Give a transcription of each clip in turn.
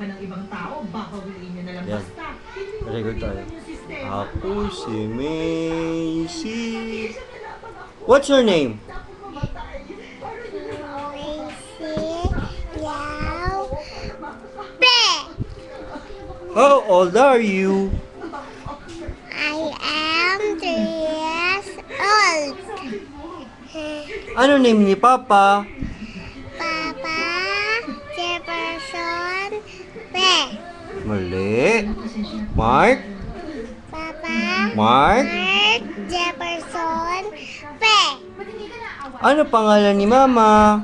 ng ibang tao, babawiin nyo na lang Yan. basta. Hindi mo Record tayo. yung sistema. Ako si Macy. What's your name? How old are you? I am 3 years old. Ano name ni Papa? Papa Jefferson P. Mali. Mark? Papa Mark? Mark Jefferson P. Ano pangalan ni Mama?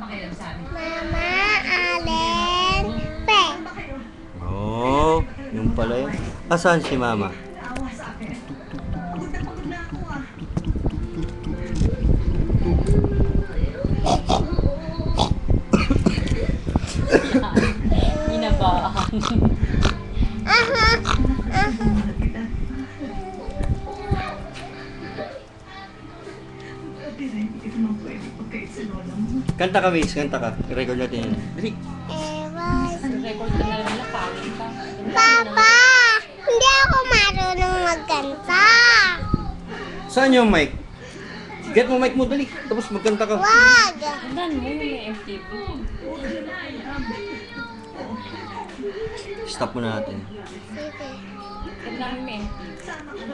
Mama Allen P. Oh, yung pala yun. Asan si Mama? Inabahan. Kanta ka, Miss. Kanta ka. I-record natin yun. Dali. Record ka na lang nila, pangit ka. Papa, hindi ako marunong magkanta. Saan yung mic? Get mo mic mo, dali. Tapos magkanta ka. Wag. Andan mo yung may FTV. Stop mo na natin. Sige. Andan mo yung may FTV.